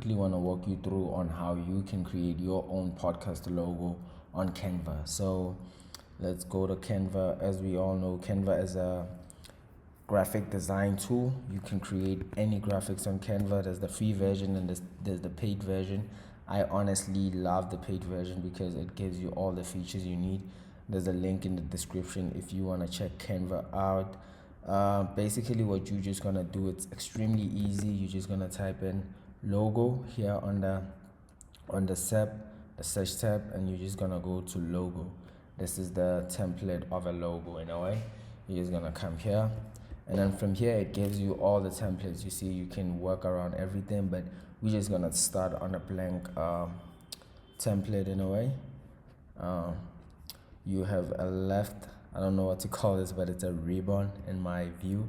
quickly want to walk you through on how you can create your own podcast logo on Canva. So let's go to Canva. As we all know, Canva is a graphic design tool. You can create any graphics on Canva. There's the free version and there's the paid version. I honestly love the paid version because it gives you all the features you need. There's a link in the description if you want to check Canva out. Basically what you're just gonna do, it's extremely easy. You're just gonna type in logo here on the search tab, and you're just gonna go to logo. This is the template of a logo in a way. You're just gonna come here, and then from here it gives you all the templates. You see, you can work around everything, but we're just gonna start on a blank template in a way. You have a left, I don't know what to call this, but it's a ribbon in my view.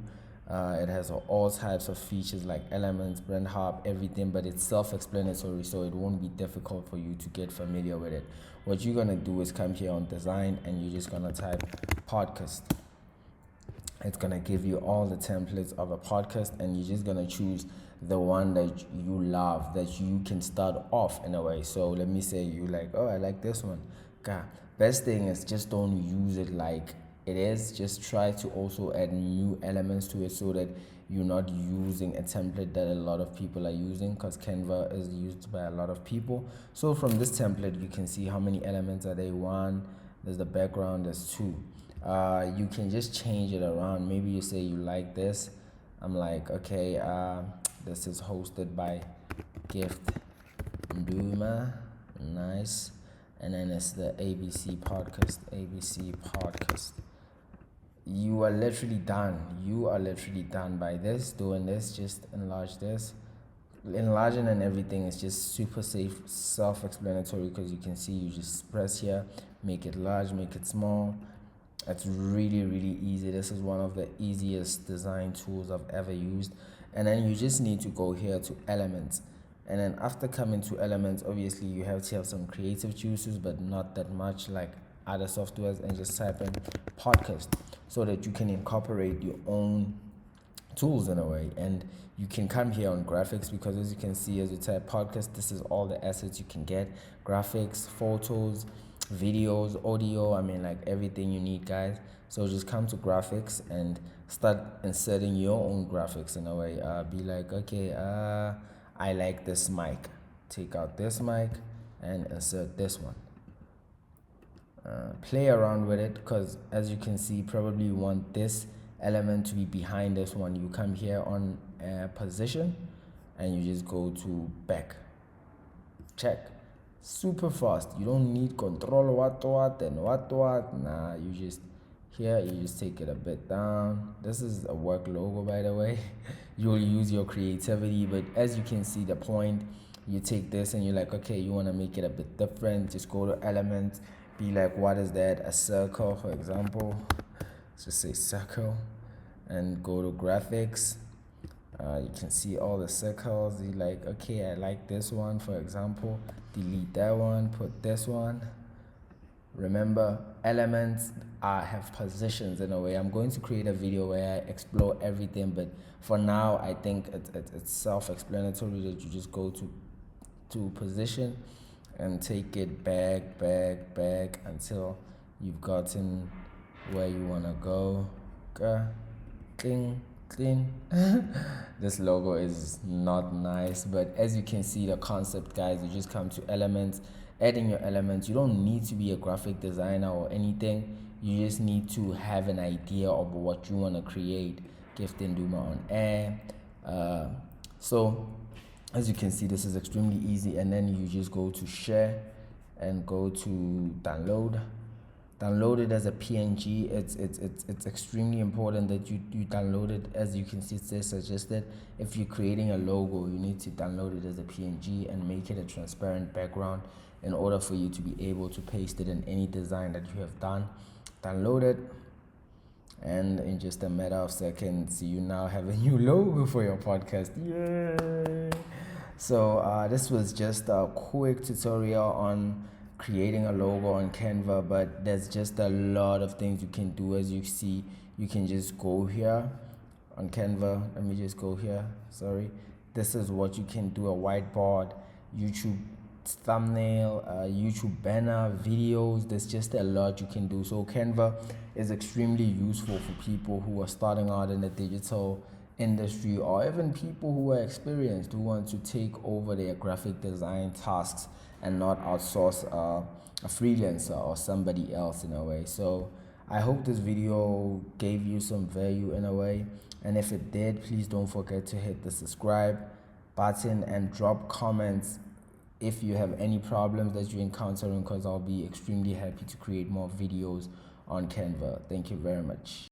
It has all types of features like elements, brand hub, everything, but it's self-explanatory, so it won't be difficult for you to get familiar with it. What you're gonna do is come here on design, and you're just gonna type podcast. It's gonna give you all the templates of a podcast, and you're just gonna choose the one that you love, that you can start off in a way. So let me say you like, oh, I like this one. God, best thing is just don't use it like it is. Just try to also add new elements to it so that you're not using a template that a lot of people are using, because Canva is used by a lot of people. So from this template you can see how many elements are there. One, there's the background, there's two. You can just change it around. Maybe you say you like this. I'm like, okay, this is hosted by Gift Nduma. Nice. And then it's the ABC podcast. You are literally done by this. Doing this, just enlarge this. Enlarging and everything is just super safe, self-explanatory, because you can see you just press here, make it large, make it small. It's really easy. This is one of the easiest design tools I've ever used. And then you just need to go here to elements, and then after coming to elements, obviously you have to have some creative juices, but not that much like other softwares, and just type in podcast so that you can incorporate your own tools in a way. And you can come here on graphics, because as you can see, as you type podcast, this is all the assets you can get: graphics, photos, videos, audio, I mean, like everything you need, guys. So just come to graphics and start inserting your own graphics in a way. Be like, okay, I like this mic, take out this mic and insert this one. Play around with it, because as you can see, probably you want this element to be behind this one. You come here on position, and you just go to back. Check. Super fast. You don't need control what and what. Nah, you just here, you just take it a bit down. This is a work logo, by the way. You'll use your creativity, but as you can see the point, you take this and you're like, okay, you want to make it a bit different. Just go to elements, be like, what is that? A circle, for example. Let's just say circle, and go to graphics. You can see all the circles. You like, okay, I like this one, for example. Delete that one, put this one. Remember, elements have positions in a way. I'm going to create a video where I explore everything, but for now I think it's self-explanatory that you just go to position and take it back until you've gotten where you want to go. Clean. This logo is not nice, but as you can see the concept, guys, you just come to elements, adding your elements. You don't need to be a graphic designer or anything. You just need to have an idea of what you want to create. Gift Nduma on air. So as you can see, this is extremely easy, and then you just go to share and go to download it as a PNG. It's extremely important that you download it. As you can see, it says suggested. If you're creating a logo, you need to download it as a PNG and make it a transparent background in order for you to be able to paste it in any design that you have done. Download it, and in just a matter of seconds, you now have a new logo for your podcast. Yay! So this was just a quick tutorial on creating a logo on Canva, but there's just a lot of things you can do. As you see, you can just go here on Canva. Let me just go here, sorry, this is what you can do: a whiteboard, YouTube thumbnail, YouTube banner, videos. There's just a lot you can do. So Canva is extremely useful for people who are starting out in the digital industry, or even people who are experienced, who want to take over their graphic design tasks and not outsource a freelancer or somebody else in a way. So I hope this video gave you some value in a way, and if it did, please don't forget to hit the subscribe button and drop comments if you have any problems that you're encountering, because I'll be extremely happy to create more videos on Canva. Thank you very much.